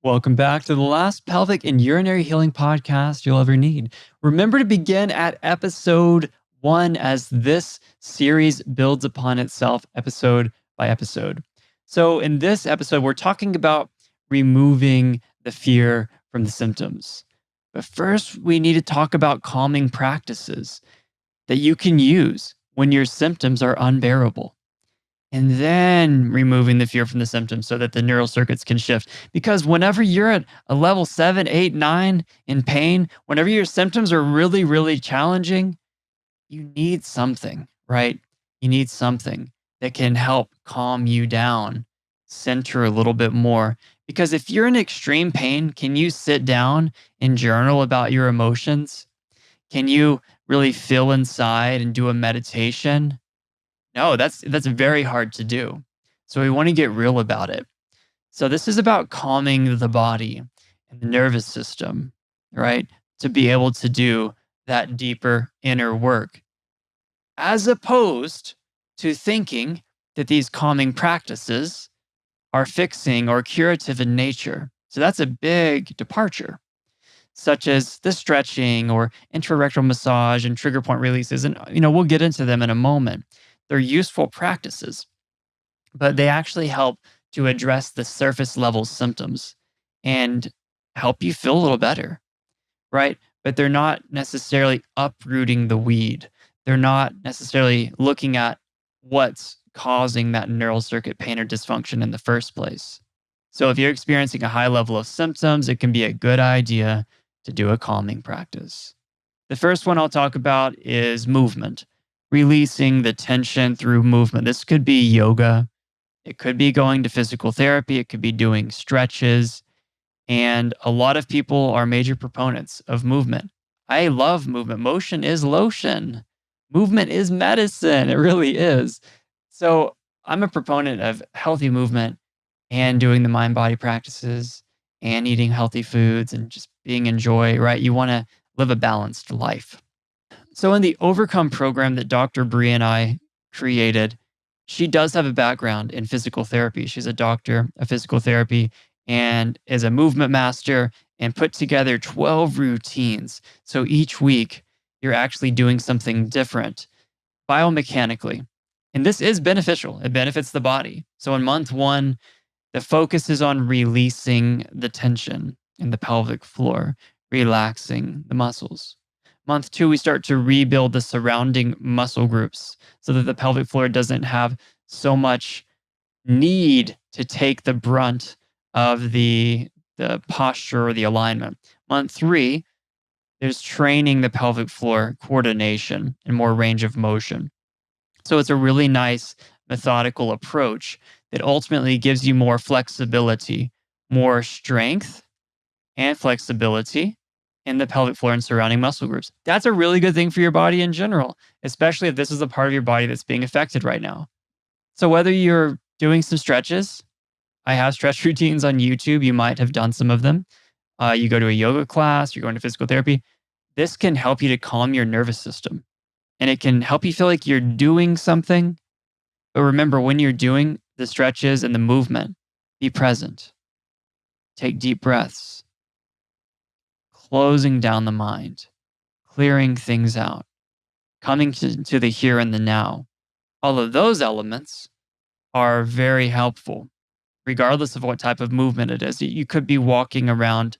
Welcome back to the last pelvic and urinary healing podcast you'll ever need. Remember to begin at episode 1 as this series builds upon itself episode by episode. So, in this episode, we're talking about removing the fear from the symptoms. But first, we need to talk about calming practices that you can use when your symptoms are unbearable, and then removing the fear from the symptoms so that the neural circuits can shift. Because whenever you're at a level 7, 8, 9 in pain, whenever your symptoms are really, really challenging, you need something, right? You need something that can help calm you down, center a little bit more. Because if you're in extreme pain, can you sit down and journal about your emotions? Can you really feel inside and do a meditation? No, that's very hard to do. So we want to get real about it. So this is about calming the body and the nervous system, right? To be able to do that deeper inner work, as opposed to thinking that these calming practices are fixing or curative in nature. So that's a big departure, such as the stretching or intrarectal massage and trigger point releases. And, we'll get into them in a moment. They're useful practices, but they actually help to address the surface level symptoms and help you feel a little better, right? But they're not necessarily uprooting the weed. They're not necessarily looking at what's causing that neural circuit pain or dysfunction in the first place. So if you're experiencing a high level of symptoms, it can be a good idea to do a calming practice. The first one I'll talk about is movement, releasing the tension through movement. This could be yoga, it could be going to physical therapy, it could be doing stretches. And a lot of people are major proponents of movement. I love movement. Motion is lotion. Movement is medicine. It really is. So I'm a proponent of healthy movement and doing the mind body practices and eating healthy foods and just being in joy, right? You want to live a balanced life. So, in the Overcome program that Dr. Bree and I created, she does have a background in physical therapy. She's a doctor of physical therapy and is a movement master and put together 12 routines. So, each week, you're actually doing something different biomechanically. And this is beneficial, it benefits the body. So, in month 1, the focus is on releasing the tension in the pelvic floor, relaxing the muscles. Month 2, we start to rebuild the surrounding muscle groups so that the pelvic floor doesn't have so much need to take the brunt of the posture or the alignment. Month 3, there's training the pelvic floor coordination and more range of motion. So it's a really nice methodical approach that ultimately gives you more flexibility, more strength and flexibility in the pelvic floor and surrounding muscle groups. That's a really good thing for your body in general, especially if this is a part of your body that's being affected right now. So whether you're doing some stretches, I have stretch routines on YouTube. You might have done some of them. You go to a yoga class, you're going to physical therapy. This can help you to calm your nervous system and it can help you feel like you're doing something. But remember, when you're doing the stretches and the movement, be present. Take deep breaths, closing down the mind, clearing things out, coming to the here and the now. All of those elements are very helpful, regardless of what type of movement it is. You could be walking around,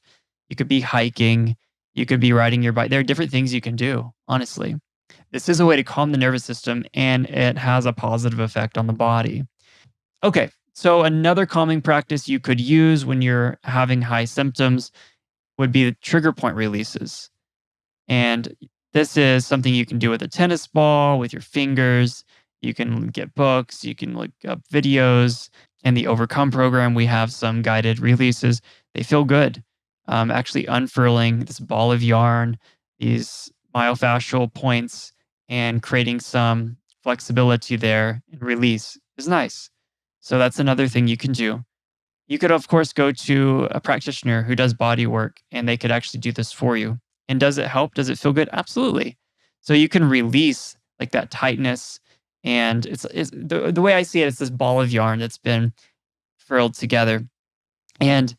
you could be hiking, you could be riding your bike. There are different things you can do, honestly. This is a way to calm the nervous system and it has a positive effect on the body. Okay, so another calming practice you could use when you're having high symptoms would be the trigger point releases. And this is something you can do with a tennis ball, with your fingers. You can get books, you can look up videos. In the Overcome program, we have some guided releases. They feel good. Actually unfurling this ball of yarn, these myofascial points, and creating some flexibility there and release is nice. So that's another thing you can do. You could, of course, go to a practitioner who does body work and they could actually do this for you. And does it help? Does it feel good? Absolutely. So you can release like that tightness. And it's the way I see it, it's this ball of yarn that's been furled together. And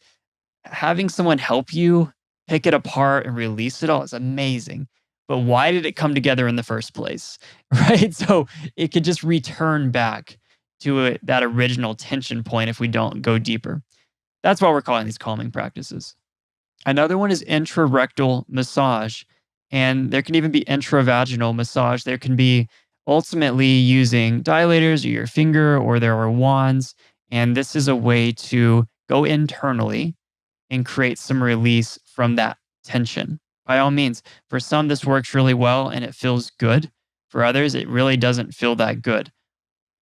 Having someone help you pick it apart and release it all is amazing. But why did it come together in the first place? Right? So it could just return back to that original tension point if we don't go deeper. That's why we're calling these calming practices. Another one is intrarectal massage, and there can even be intravaginal massage. There can be ultimately using dilators or your finger, or there are wands. And this is a way to go internally and create some release from that tension. By all means, for some, this works really well and it feels good. For others, it really doesn't feel that good.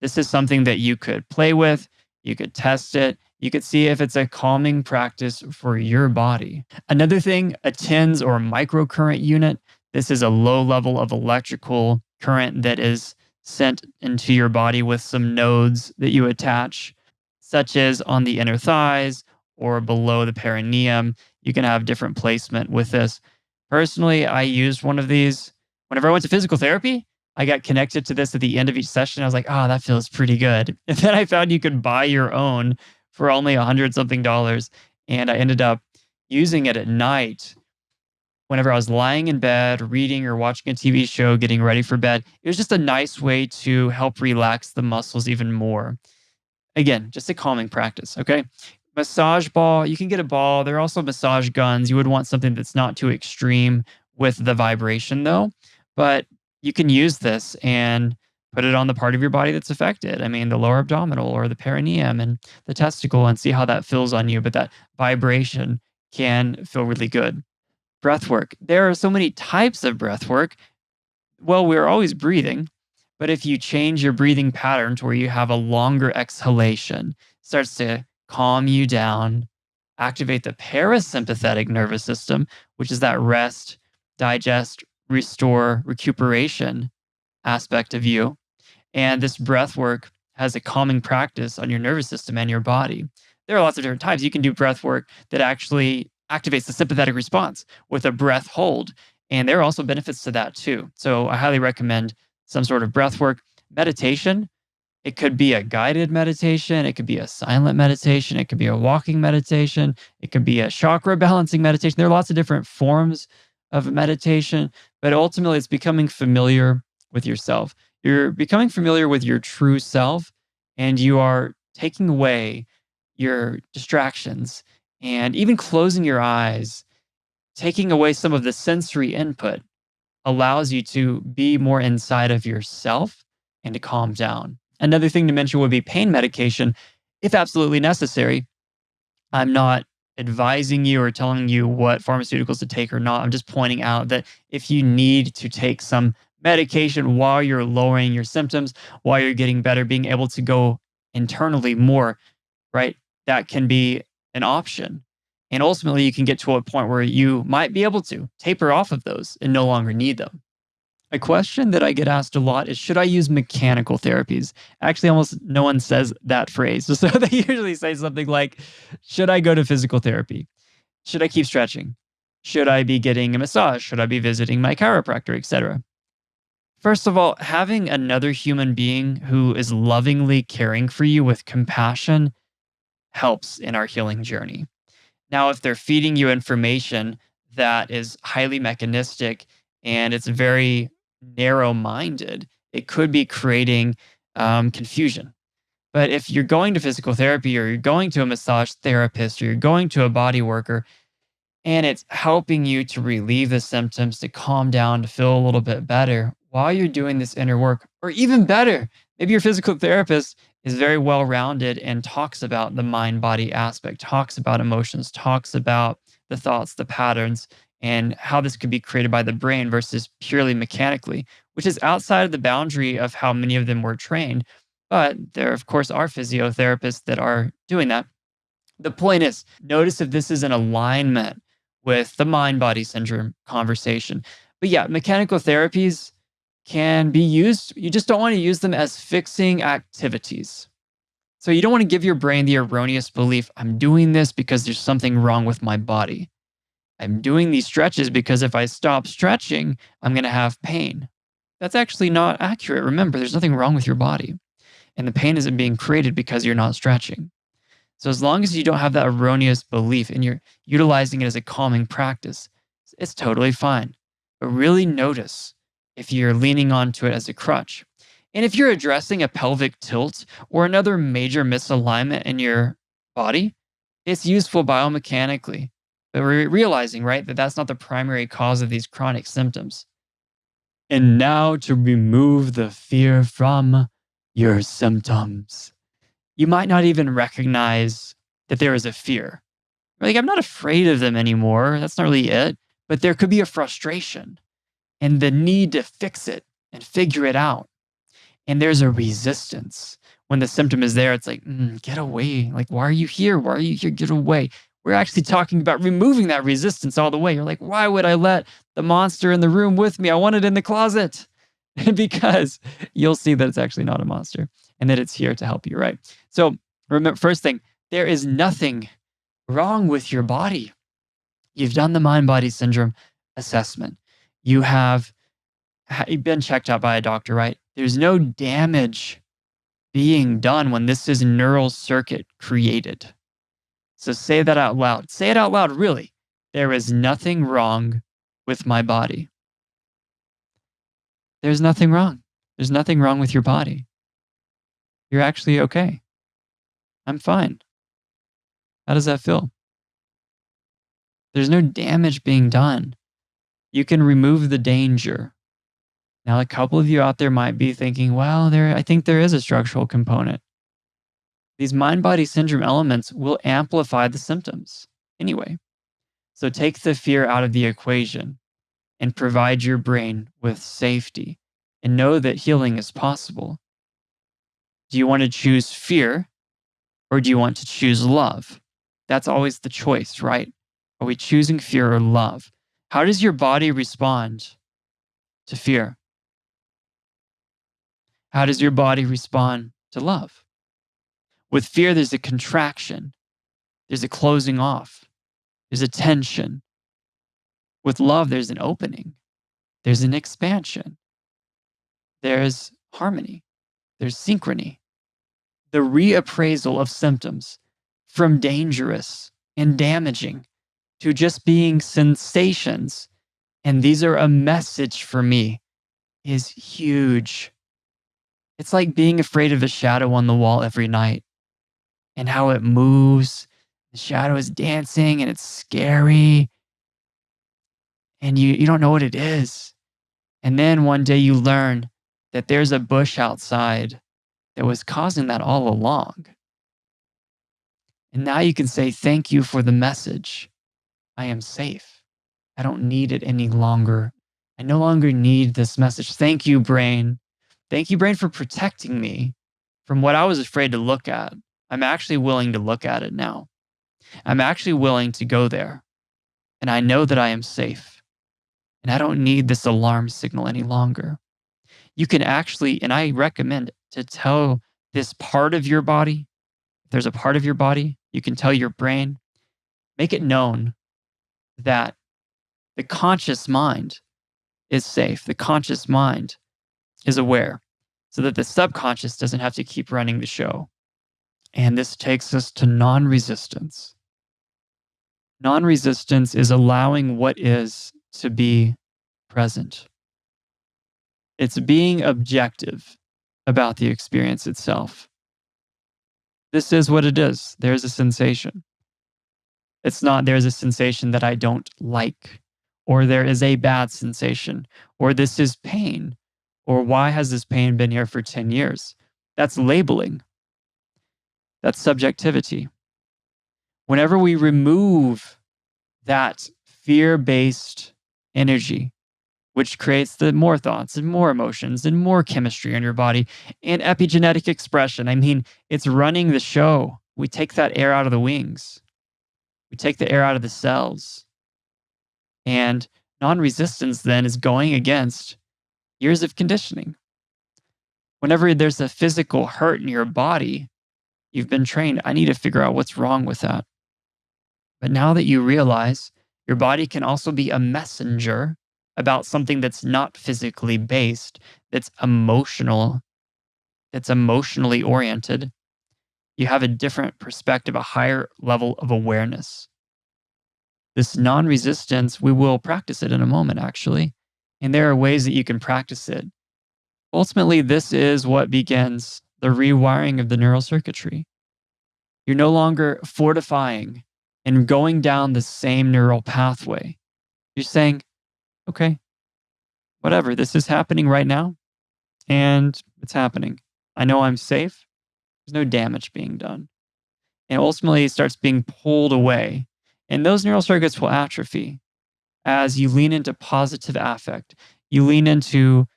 This is something that you could play with, you could test it, you could see if it's a calming practice for your body. Another thing, a TENS or microcurrent unit. This is a low level of electrical current that is sent into your body with some nodes that you attach, such as on the inner thighs or below the perineum. You can have different placement with this. Personally, I used one of these whenever I went to physical therapy. I got connected to this at the end of each session. I was like, oh, that feels pretty good. And then I found you could buy your own for only 100 something dollars. And I ended up using it at night whenever I was lying in bed, reading or watching a TV show, getting ready for bed. It was just a nice way to help relax the muscles even more. Again, just a calming practice. Okay. Massage ball, you can get a ball. There are also massage guns. You would want something that's not too extreme with the vibration, though. But you can use this and put it on the part of your body that's affected. I mean, the lower abdominal or the perineum and the testicle, and see how that feels on you. But that vibration can feel really good. Breath work. There are so many types of breath work. Well, we're always breathing, but if you change your breathing pattern to where you have a longer exhalation, it starts to calm you down, activate the parasympathetic nervous system, which is that rest, digest, restore, recuperation aspect of you. And this breath work has a calming practice on your nervous system and your body. There are lots of different types. You can do breath work that actually activates the sympathetic response with a breath hold. And there are also benefits to that too. So I highly recommend some sort of breath work. Meditation, it could be a guided meditation, it could be a silent meditation, it could be a walking meditation, it could be a chakra balancing meditation. There are lots of different forms of meditation, but ultimately it's becoming familiar with yourself. You're becoming familiar with your true self, and you are taking away your distractions and even closing your eyes, taking away some of the sensory input allows you to be more inside of yourself and to calm down. Another thing to mention would be pain medication, if absolutely necessary. I'm not advising you or telling you what pharmaceuticals to take or not. I'm just pointing out that if you need to take some medication while you're lowering your symptoms, while you're getting better, being able to go internally more, right? That can be an option. And ultimately, you can get to a point where you might be able to taper off of those and no longer need them. A question that I get asked a lot is, should I use mechanical therapies? Actually, almost no one says that phrase. So they usually say something like, should I go to physical therapy? Should I keep stretching? Should I be getting a massage? Should I be visiting my chiropractor, etc.? First of all, having another human being who is lovingly caring for you with compassion helps in our healing journey. Now, if they're feeding you information that is highly mechanistic and it's very narrow minded, it could be creating confusion. But if you're going to physical therapy or you're going to a massage therapist or you're going to a body worker and it's helping you to relieve the symptoms, to calm down, to feel a little bit better while you're doing this inner work, or even better, maybe your physical therapist is very well rounded and talks about the mind body aspect, talks about emotions, talks about the thoughts, the patterns, and how this could be created by the brain versus purely mechanically, which is outside of the boundary of how many of them were trained. But there, of course, are physiotherapists that are doing that. The point is, notice if this is in alignment with the mind body syndrome conversation. But yeah, mechanical therapies can be used. You just don't want to use them as fixing activities. So you don't want to give your brain the erroneous belief, I'm doing this because there's something wrong with my body. I'm doing these stretches because if I stop stretching, I'm going to have pain. That's actually not accurate. Remember, there's nothing wrong with your body. And the pain isn't being created because you're not stretching. So as long as you don't have that erroneous belief and you're utilizing it as a calming practice, it's totally fine. But really notice if you're leaning onto it as a crutch. And if you're addressing a pelvic tilt or another major misalignment in your body, it's useful biomechanically. But we're realizing, right, that that's not the primary cause of these chronic symptoms. And now to remove the fear from your symptoms. You might not even recognize that there is a fear. Like, I'm not afraid of them anymore. That's not really it. But there could be a frustration and the need to fix it and figure it out. And there's a resistance. When the symptom is there, it's like, get away. Like, why are you here? Why are you here? Get away. We're actually talking about removing that resistance all the way. You're like, why would I let the monster in the room with me? I want it in the closet. Because you'll see that it's actually not a monster and that it's here to help you, right? So remember, first thing, there is nothing wrong with your body. You've done the mind-body syndrome assessment. You have been checked out by a doctor, right? There's no damage being done when this is neural circuit created. So say that out loud. Say it out loud, really. There is nothing wrong with my body. There's nothing wrong. There's nothing wrong with your body. You're actually okay. I'm fine. How does that feel? There's no damage being done. You can remove the danger. Now, a couple of you out there might be thinking, well, I think there is a structural component. These mind-body syndrome elements will amplify the symptoms anyway. So take the fear out of the equation and provide your brain with safety and know that healing is possible. Do you want to choose fear or do you want to choose love? That's always the choice, right? Are we choosing fear or love? How does your body respond to fear? How does your body respond to love? With fear, there's a contraction, there's a closing off, there's a tension. With love, there's an opening, there's an expansion, there's harmony, there's synchrony. The reappraisal of symptoms from dangerous and damaging to just being sensations, and these are a message for me, is huge. It's like being afraid of a shadow on the wall every night and how it moves. The shadow is dancing and it's scary and you don't know what it is. And then one day you learn that there's a bush outside that was causing that all along. And now you can say, thank you for the message. I am safe. I don't need it any longer. I no longer need this message. Thank you, brain. Thank you, brain, for protecting me from what I was afraid to look at. I'm actually willing to look at it now. I'm actually willing to go there. And I know that I am safe. And I don't need this alarm signal any longer. You can actually, and I recommend to tell this part of your body, if there's a part of your body, you can tell your brain, make it known that the conscious mind is safe. The conscious mind is aware so that the subconscious doesn't have to keep running the show. And this takes us to non-resistance. Non-resistance is allowing what is to be present. It's being objective about the experience itself. This is what it is. There's a sensation. It's not there's a sensation that I don't like, or there is a bad sensation, or this is pain, or why has this pain been here for 10 years? That's labeling. That's subjectivity. Whenever we remove that fear-based energy, which creates the more thoughts and more emotions and more chemistry in your body and epigenetic expression. I mean, it's running the show. We take that air out of the wings. We take the air out of the cells. And non-resistance then is going against years of conditioning. Whenever there's a physical hurt in your body, you've been trained, I need to figure out what's wrong with that. But now that you realize your body can also be a messenger about something that's not physically based, that's emotional, that's emotionally oriented, You have a different perspective, a higher level of awareness. This non resistance, we will practice it in a moment, actually. And there are ways that you can practice it. Ultimately, this is what begins the rewiring of the neural circuitry. You're no longer fortifying and going down the same neural pathway. You're saying, okay, whatever, this is happening right now, and it's happening. I know I'm safe. There's no damage being done. And ultimately, it starts being pulled away. And those neural circuits will atrophy as you lean into positive affect. You lean into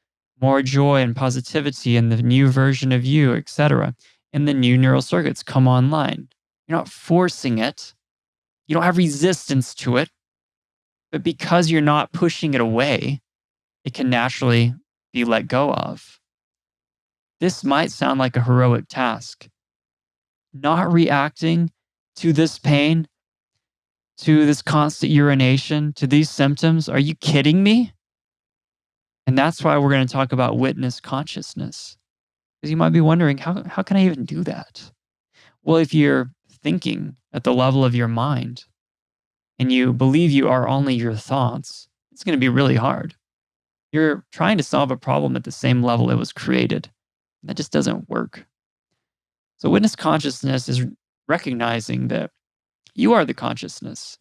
more joy and positivity and the new version of you, etc. And the new neural circuits come online. You're not forcing it. You don't have resistance to it. But because you're not pushing it away, it can naturally be let go of. This might sound like a heroic task. Not reacting to this pain, to this constant urination, to these symptoms. Are you kidding me? And that's why we're going to talk about witness consciousness. Because you might be wondering, how can I even do that? Well, if you're thinking at the level of your mind and you believe you are only your thoughts, it's going to be really hard. You're trying to solve a problem at the same level it was created. That just doesn't work. So, witness consciousness is recognizing that you are the consciousness.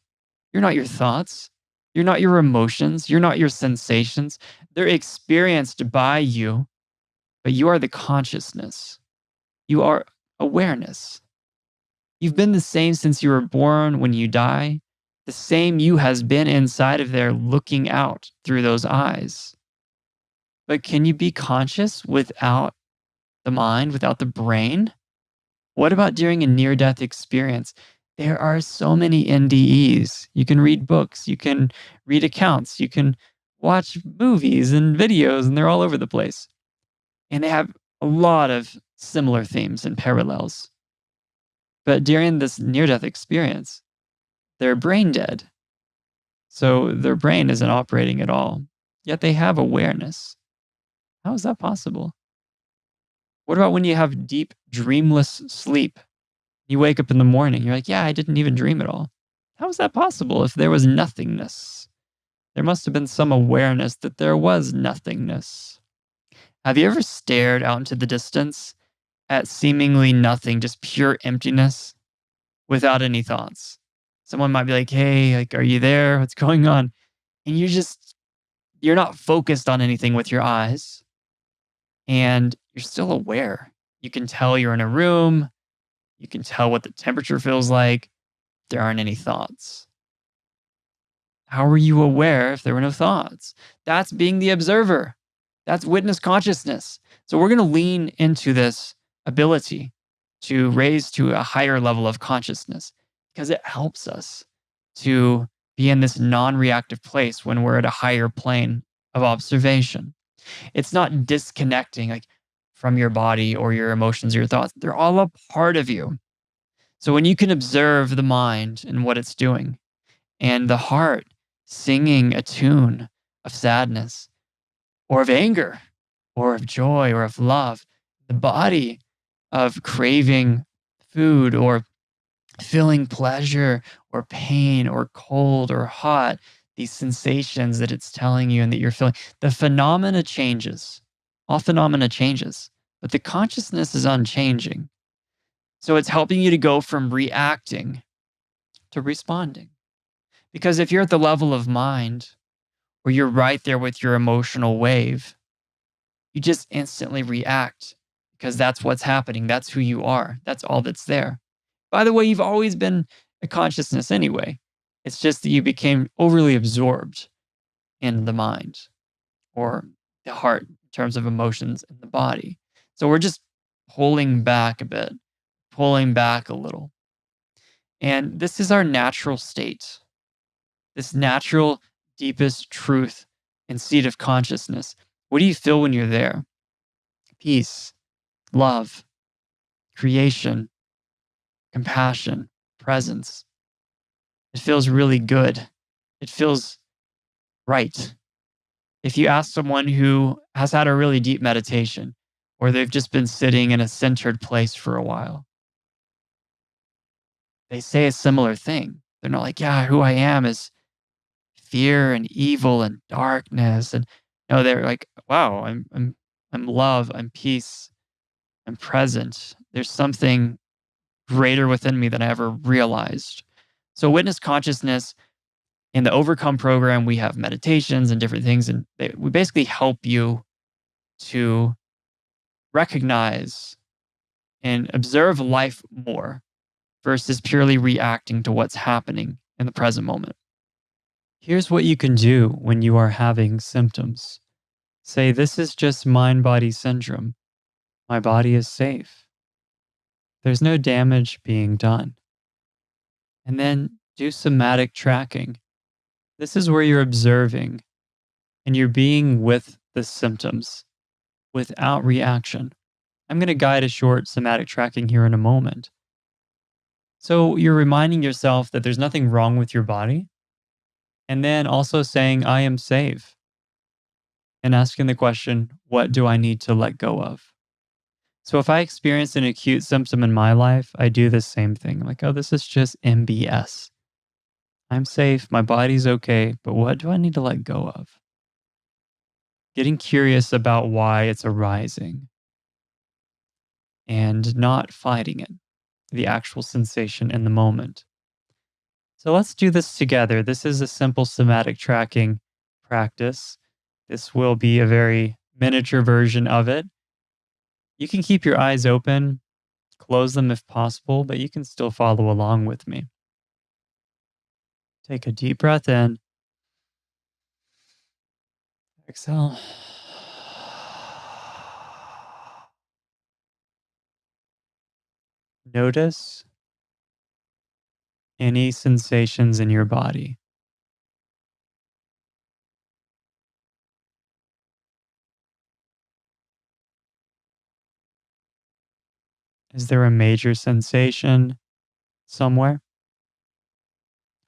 You're not your thoughts. You're not your emotions. You're not your sensations. They're experienced by you, but you are the consciousness. You are awareness. You've been the same since you were born. When you die, the same you has been inside of there looking out through those eyes. But can you be conscious without the mind, without the brain? What about during a near death experience? There are so many NDEs. You can read books, you can read accounts, you can watch movies and videos, and they're all over the place. And they have a lot of similar themes and parallels. But during this near death experience, they're brain dead. So their brain isn't operating at all, yet they have awareness. How is that possible? What about when you have deep, dreamless sleep? You wake up in the morning, you're like, yeah, I didn't even dream at all. How is that possible if there was nothingness? There must have been some awareness that there was nothingness. Have you ever stared out into the distance at seemingly nothing, just pure emptiness without any thoughts? Someone might be like, hey, like, are you there? What's going on? And you're not focused on anything with your eyes and you're still aware. You can tell you're in a room. You can tell what the temperature feels like. There aren't any thoughts. How are you aware if there were no thoughts? That's being the observer. That's witness consciousness. So we're going to lean into this ability to raise to a higher level of consciousness because it helps us to be in this non-reactive place when we're at a higher plane of observation. It's not disconnecting like from your body or your emotions or your thoughts. They're all a part of you. So when you can observe the mind and what it's doing and the heart singing a tune of sadness or of anger or of joy or of love, the body of craving food or feeling pleasure or pain or cold or hot, these sensations that it's telling you and that you're feeling, the phenomena changes. All phenomena changes, but the consciousness is unchanging. So it's helping you to go from reacting to responding. Because if you're at the level of mind where you're right there with your emotional wave, you just instantly react because that's what's happening. That's who you are. That's all that's there. By the way, you've always been a consciousness anyway. It's just that you became overly absorbed in the mind or the heart in terms of emotions in the body. So we're just pulling back a bit, pulling back a little. And this is our natural state, this natural, deepest truth and seat of consciousness. What do you feel when you're there? Peace, love, creation, compassion, presence. It feels really good. It feels right. If you ask someone who has had a really deep meditation or they've just been sitting in a centered place for a while, they say a similar thing. They're not like, yeah, who I am is fear and evil and darkness. And no, they're like, wow, I'm love, I'm peace, I'm present. There's something greater within me than I ever realized. So witness consciousness in the Overcome program, we have meditations and different things, and we basically help you to recognize and observe life more versus purely reacting to what's happening in the present moment. Here's what you can do when you are having symptoms. Say, this is just mind body syndrome. My body is safe. There's no damage being done. And then do somatic tracking. This is where you're observing and you're being with the symptoms without reaction. I'm going to guide a short somatic tracking here in a moment. So you're reminding yourself that there's nothing wrong with your body. And then also saying, I am safe. And asking the question, what do I need to let go of? So if I experience an acute symptom in my life, I do the same thing. I'm like, oh, this is just MBS. I'm safe. My body's okay. But what do I need to let go of? Getting curious about why it's arising and not fighting it, the actual sensation in the moment. So let's do this together. This is a simple somatic tracking practice. This will be a very miniature version of it. You can keep your eyes open, close them if possible, but you can still follow along with me. Take a deep breath in, exhale. Notice any sensations in your body. Is there a major sensation somewhere?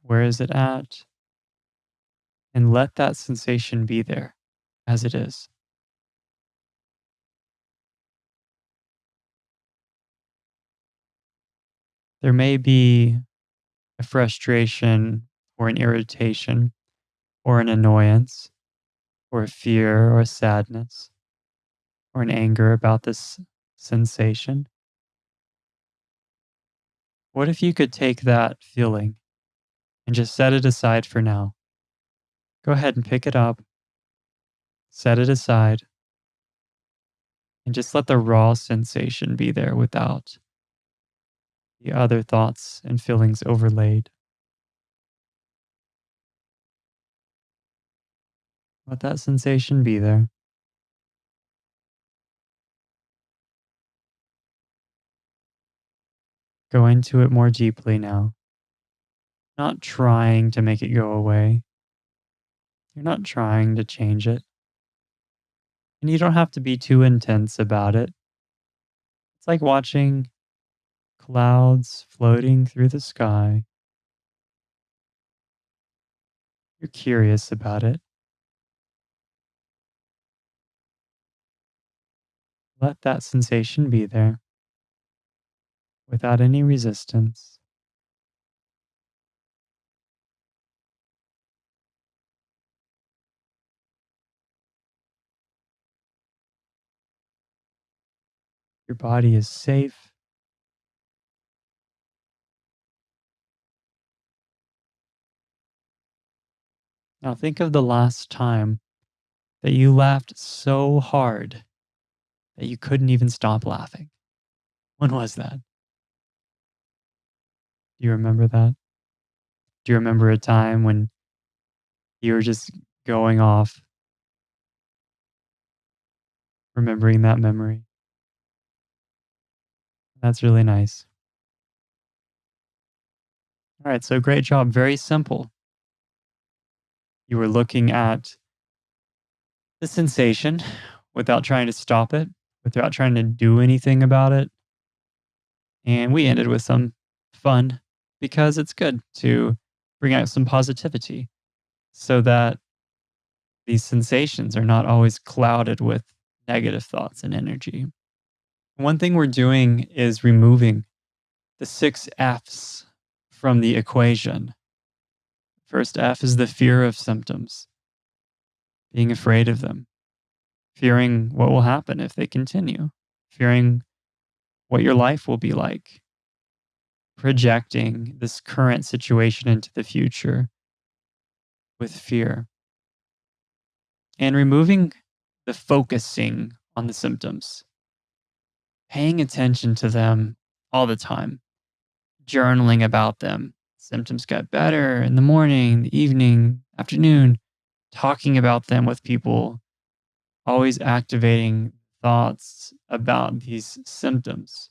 Where is it at? And let that sensation be there as it is. There may be a frustration or an irritation or an annoyance or a fear or a sadness or an anger about this sensation. What if you could take that feeling and just set it aside for now? Go ahead and pick it up, set it aside, and just let the raw sensation be there without the other thoughts and feelings overlaid. Let that sensation be there. Go into it more deeply now, not trying to make it go away. You're not trying to change it. And you don't have to be too intense about it. It's like watching clouds floating through the sky. You're curious about it. Let that sensation be there without any resistance. Your body is safe. Now think of the last time that you laughed so hard that you couldn't even stop laughing. When was that? Do you remember that? Do you remember a time when you were just going off, remembering that memory? That's really nice. All right, so great job. Very simple. You were looking at the sensation without trying to stop it, without trying to do anything about it. And we ended with some fun because it's good to bring out some positivity so that these sensations are not always clouded with negative thoughts and energy. One thing we're doing is removing the 6 F's from the equation. First F is the fear of symptoms, being afraid of them, fearing what will happen if they continue, fearing what your life will be like, projecting this current situation into the future with fear, and removing the focusing on the symptoms, paying attention to them all the time, journaling about them. Symptoms got better in the morning, the evening, afternoon, talking about them with people, always activating thoughts about these symptoms,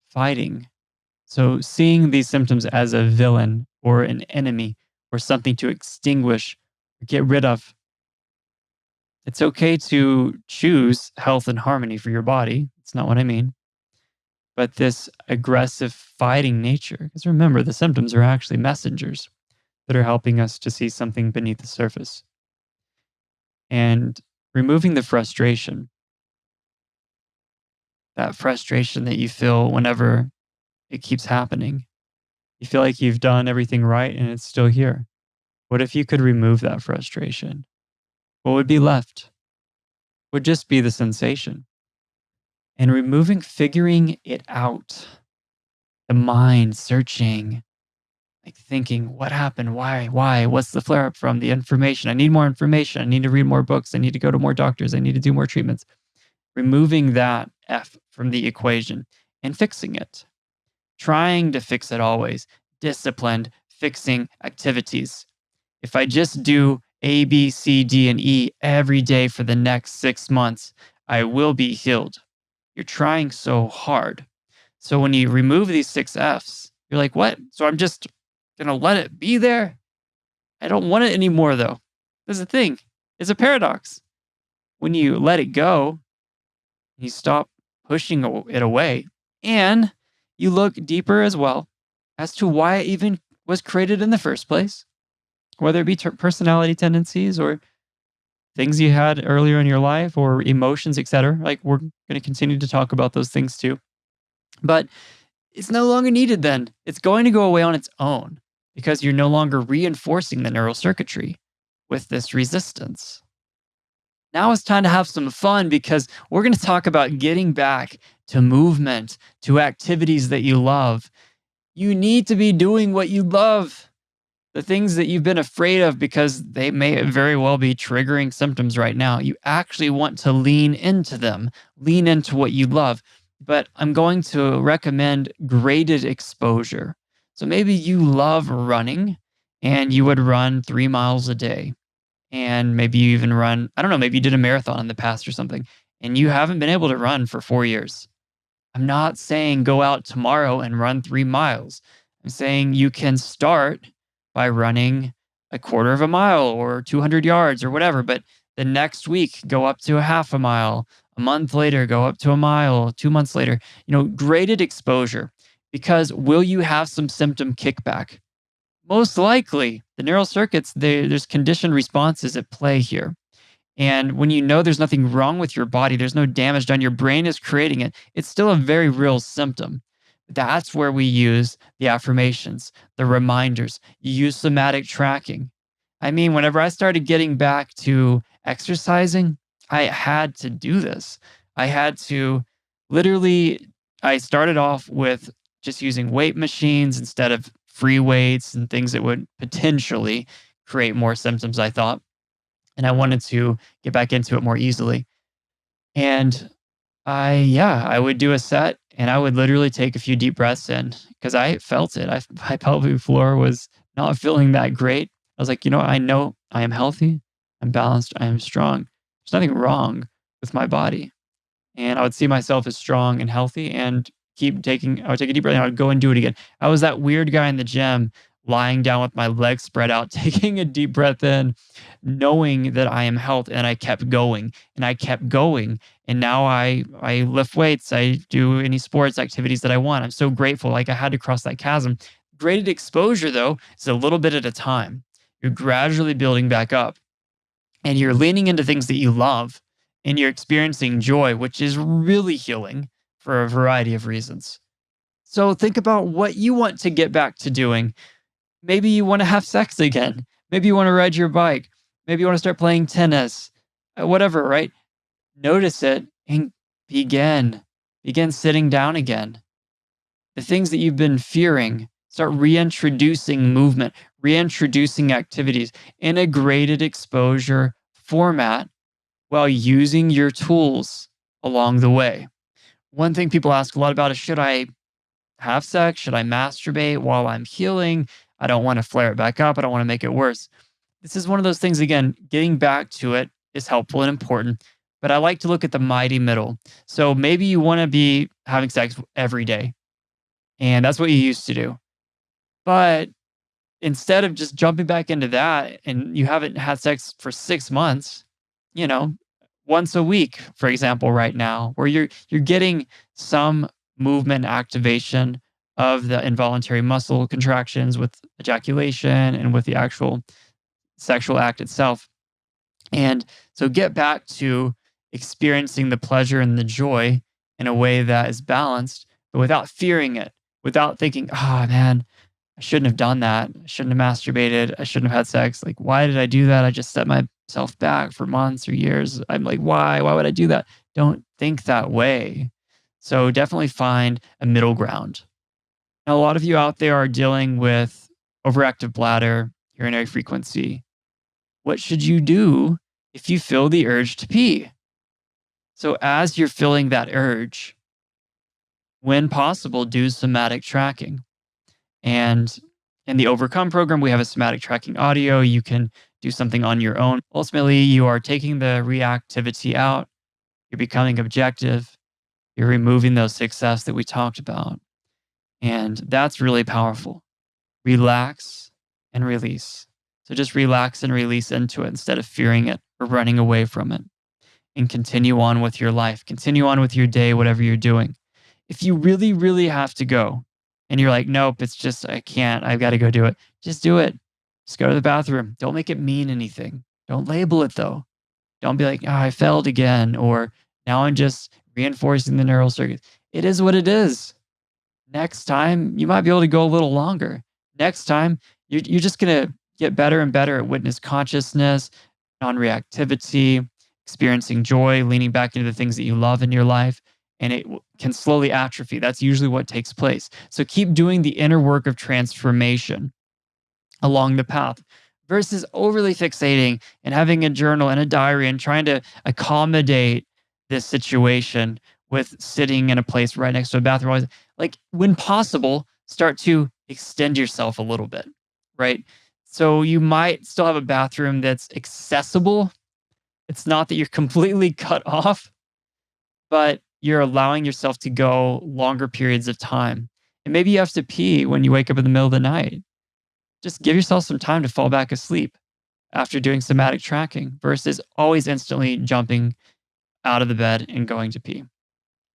fighting. So, seeing these symptoms as a villain or an enemy or something to extinguish, get rid of. It's okay to choose health and harmony for your body. It's not what I mean. But this aggressive fighting nature, because remember, the symptoms are actually messengers that are helping us to see something beneath the surface. And removing the frustration, that frustration that you feel whenever it keeps happening. You feel like you've done everything right and it's still here. What if you could remove that frustration? What would be left? Would just be the sensation. And removing figuring it out, the mind searching, like thinking, what happened? Why? What's the flare up from? The information. I need more information. I need to read more books. I need to go to more doctors. I need to do more treatments. Removing that F from the equation and fixing it. Trying to fix it always. Disciplined, fixing activities. If I just do A, B, C, D, and E every day for the next 6 months, I will be healed. You're trying so hard. So when you remove these 6 Fs, you're like, what? So I'm just going to let it be there? I don't want it anymore, though. There's a thing. It's a paradox. When you let it go, you stop pushing it away, and you look deeper as well as to why it even was created in the first place, whether it be personality tendencies or things you had earlier in your life or emotions, etc. Like, we're going to continue to talk about those things too. But it's no longer needed then. It's going to go away on its own because you're no longer reinforcing the neural circuitry with this resistance. Now it's time to have some fun because we're going to talk about getting back to movement, to activities that you love. You need to be doing what you love. The things that you've been afraid of because they may very well be triggering symptoms right now. You actually want to lean into them, lean into what you love. But I'm going to recommend graded exposure. So maybe you love running and you would run 3 miles a day. And maybe you even run, I don't know, maybe you did a marathon in the past or something, and you haven't been able to run for 4 years. I'm not saying go out tomorrow and run 3 miles. I'm saying you can start by running a quarter of a mile or 200 yards or whatever, but the next week go up to a half a mile. A month later, go up to a mile. 2 months later, graded exposure. Because will you have some symptom kickback? Most likely, the neural circuits, there's conditioned responses at play here. And when you know there's nothing wrong with your body, there's no damage done, your brain is creating it, it's still a very real symptom. That's where we use the affirmations, the reminders. You use somatic tracking. I mean, whenever I started getting back to exercising, I had to do this. I had to literally, I started off with just using weight machines instead of free weights and things that would potentially create more symptoms, I thought. And I wanted to get back into it more easily. And I would do a set and I would literally take a few deep breaths in because I felt it. My pelvic floor was not feeling that great. I was like, I know I am healthy, I'm balanced, I am strong. There's nothing wrong with my body. And I would see myself as strong and healthy and I would take a deep breath and I would go and do it again. I was that weird guy in the gym lying down with my legs spread out, taking a deep breath in, knowing that I am healthy. And I kept going and I kept going. And now I lift weights. I do any sports activities that I want. I'm so grateful. Like, I had to cross that chasm. Graded exposure, though, is a little bit at a time. You're gradually building back up and you're leaning into things that you love and you're experiencing joy, which is really healing for a variety of reasons. So think about what you want to get back to doing. Maybe you want to have sex again. Maybe you want to ride your bike. Maybe you want to start playing tennis, whatever, right? Notice it and begin. Begin sitting down again. The things that you've been fearing, start reintroducing movement, reintroducing activities in a graded exposure format while using your tools along the way. One thing people ask a lot about is, should I have sex? Should I masturbate while I'm healing? I don't want to flare it back up. I don't want to make it worse. This is one of those things, again, getting back to it is helpful and important. But I like to look at the mighty middle. So maybe you want to be having sex every day, and that's what you used to do. But instead of just jumping back into that and you haven't had sex for 6 months, you know, once a week, for example, right now, where you're getting some movement activation of the involuntary muscle contractions with ejaculation and with the actual sexual act itself. And so get back to experiencing the pleasure and the joy in a way that is balanced, but without fearing it, without thinking, oh man, I shouldn't have done that. I shouldn't have masturbated. I shouldn't have had sex. Like, why did I do that? I just set myself back for months or years. I'm like, why? Why would I do that? Don't think that way. So definitely find a middle ground. Now, a lot of you out there are dealing with overactive bladder, urinary frequency. What should you do if you feel the urge to pee? So, as you're feeling that urge, when possible, do somatic tracking. And in the Overcome program, we have a somatic tracking audio. You can do something on your own. Ultimately, you are taking the reactivity out, you're becoming objective, you're removing those 6 F's that we talked about. And that's really powerful. Relax and release. So just relax and release into it instead of fearing it or running away from it, and continue on with your life, continue on with your day, whatever you're doing. If you really, really have to go and you're like, nope, it's just, I can't, I've got to go do it, just do it. Just go to the bathroom. Don't make it mean anything. Don't label it though. Don't be like, oh, I failed again, or now I'm just reinforcing the neural circuits. It is what it is. Next time, you might be able to go a little longer. Next time, you're just going to get better and better at witness consciousness, non reactivity, experiencing joy, leaning back into the things that you love in your life, and it can slowly atrophy. That's usually what takes place. So keep doing the inner work of transformation along the path versus overly fixating and having a journal and a diary and trying to accommodate this situation with sitting in a place right next to a bathroom. Like, when possible, start to extend yourself a little bit, right? So you might still have a bathroom that's accessible. It's not that you're completely cut off, but you're allowing yourself to go longer periods of time. And maybe you have to pee when you wake up in the middle of the night. Just give yourself some time to fall back asleep after doing somatic tracking versus always instantly jumping out of the bed and going to pee.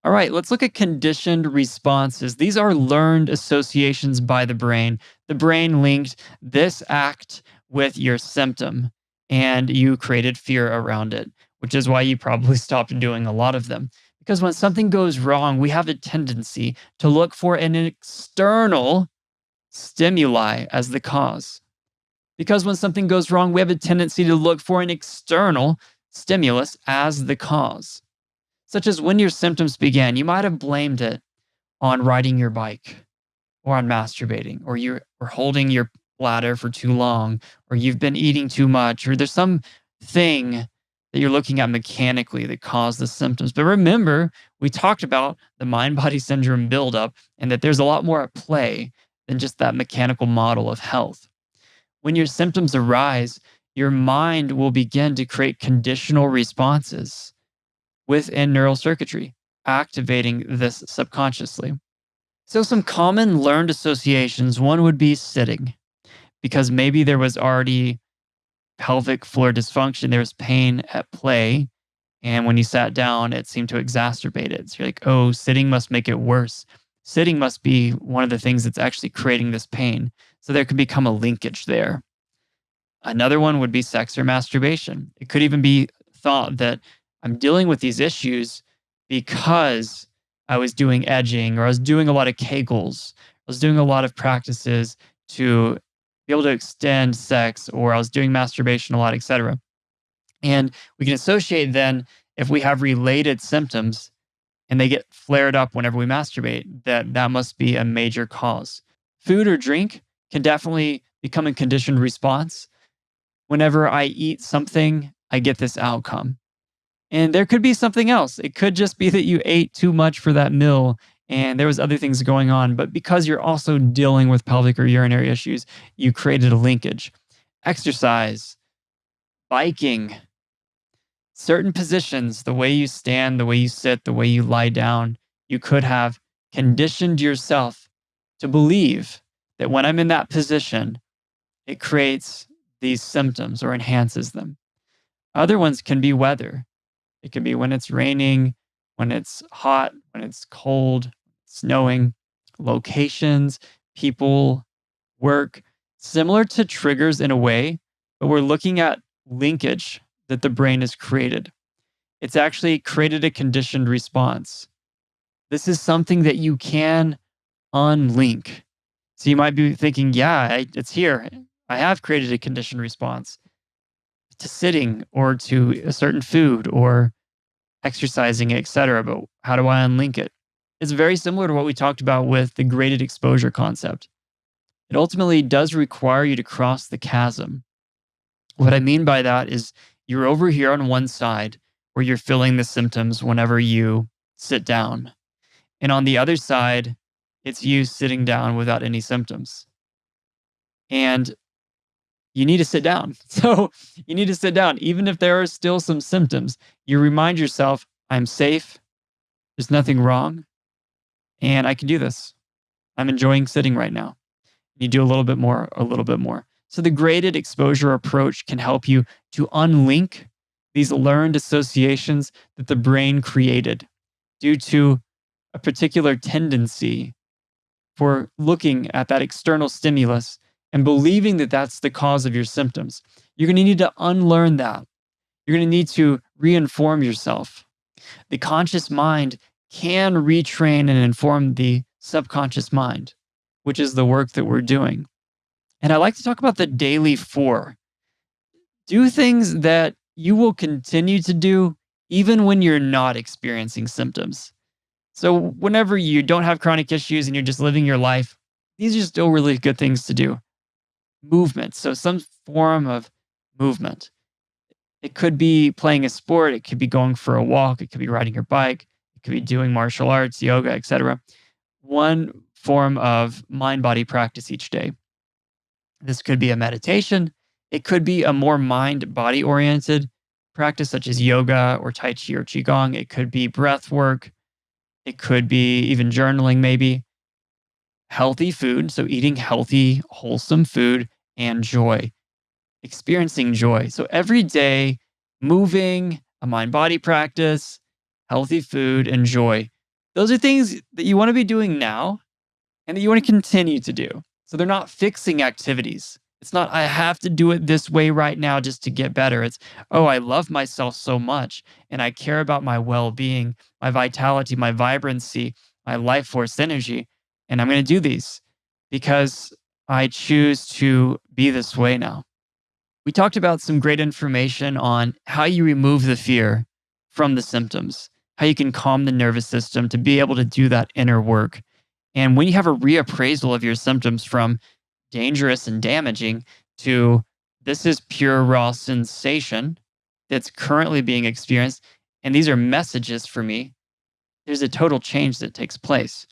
All right, let's look at conditioned responses. These are learned associations by the brain. The brain linked this act with your symptom, and you created fear around it, which is why you probably stopped doing a lot of them. Because when something goes wrong, we have a tendency to look for an external stimuli as the cause. Because when something goes wrong, we have a tendency to look for an external stimulus as the cause. Such as when your symptoms began, you might have blamed it on riding your bike or on masturbating, or you were holding your bladder for too long, or you've been eating too much, or there's some thing that you're looking at mechanically that caused the symptoms. But remember, we talked about the mind body syndrome buildup and that there's a lot more at play than just that mechanical model of health. When your symptoms arise, your mind will begin to create conditional responses within neural circuitry, activating this subconsciously. So, some common learned associations, one would be sitting, because maybe there was already pelvic floor dysfunction, there was pain at play. And when you sat down, it seemed to exacerbate it. So you're like, oh, sitting must make it worse. Sitting must be one of the things that's actually creating this pain. So there could become a linkage there. Another one would be sex or masturbation. It could even be thought that I'm dealing with these issues because I was doing edging, or I was doing a lot of Kegels. I was doing a lot of practices to be able to extend sex, or I was doing masturbation a lot, etc. And we can associate then, if we have related symptoms and they get flared up whenever we masturbate, that must be a major cause. Food or drink can definitely become a conditioned response. Whenever I eat something, I get this outcome. And there could be something else. It could just be that you ate too much for that meal and there was other things going on, but because you're also dealing with pelvic or urinary issues, you created a linkage. Exercise, biking, certain positions, the way you stand, the way you sit, the way you lie down, you could have conditioned yourself to believe that when I'm in that position, it creates these symptoms or enhances them. Other ones can be weather. It could be when it's raining, when it's hot, when it's cold, snowing, locations, people, work, similar to triggers in a way, but we're looking at linkage that the brain has created. It's actually created a conditioned response. This is something that you can unlink. So you might be thinking, yeah, it's here. I have created a conditioned response to sitting or to a certain food or exercising, etc. But how do I unlink it? It's very similar to what we talked about with the graded exposure concept. It ultimately does require you to cross the chasm. What I mean by that is you're over here on one side where you're feeling the symptoms whenever you sit down. And on the other side, it's you sitting down without any symptoms. And you need to sit down. So you need to sit down. Even if there are still some symptoms, you remind yourself, I'm safe. There's nothing wrong. And I can do this. I'm enjoying sitting right now. You do a little bit more, a little bit more. So the graded exposure approach can help you to unlink these learned associations that the brain created due to a particular tendency for looking at that external stimulus and believing that that's the cause of your symptoms. You're going to need to unlearn that. You're going to need to reinform yourself. The conscious mind can retrain and inform the subconscious mind, which is the work that we're doing. And I like to talk about the daily 4. Do things that you will continue to do even when you're not experiencing symptoms. So, whenever you don't have chronic issues and you're just living your life, these are still really good things to do. Movement. So, some form of movement. It could be playing a sport, it could be going for a walk, it could be riding your bike, it could be doing martial arts, yoga, etc. One form of mind body practice each day. This could be a meditation. It could be a more mind body oriented practice, such as yoga or Tai Chi or Qigong. It could be breath work. It could be even journaling, maybe. Healthy food. So, eating healthy, wholesome food and joy, experiencing joy. So, every day, moving, a mind body practice, healthy food, and joy. Those are things that you want to be doing now and that you want to continue to do. So they're not fixing activities. It's not, I have to do it this way right now just to get better. It's, oh, I love myself so much and I care about my well being, my vitality, my vibrancy, my life force energy. And I'm going to do these because I choose to be this way now. We talked about some great information on how you remove the fear from the symptoms, how you can calm the nervous system to be able to do that inner work. And when you have a reappraisal of your symptoms from dangerous and damaging to this is pure raw sensation that's currently being experienced, and these are messages for me, there's a total change that takes place.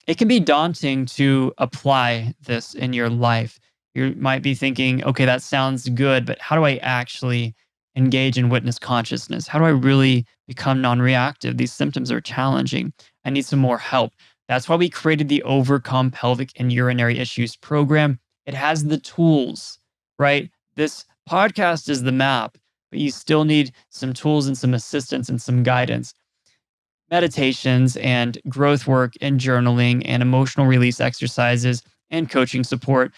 It can be daunting to apply this in your life. You might be thinking, okay, that sounds good, but how do I actually engage in witness consciousness? How do I really become non reactive? These symptoms are challenging. I need some more help. That's why we created the Overcome Pelvic and Urinary Issues program. It has the tools, right? This podcast is the map, but you still need some tools and some assistance and some guidance. Meditations and growth work and journaling and emotional release exercises and coaching support.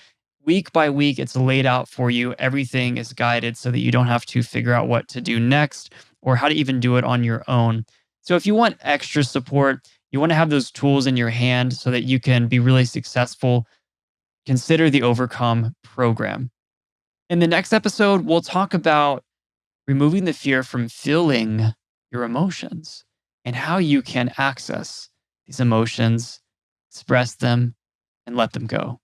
Week by week, it's laid out for you. Everything is guided so that you don't have to figure out what to do next or how to even do it on your own. So if you want extra support, You want to have those tools in your hand so that you can be really successful. Consider the Overcome program. In the next episode, we'll talk about removing the fear from feeling your emotions and how you can access these emotions, express them, and let them go.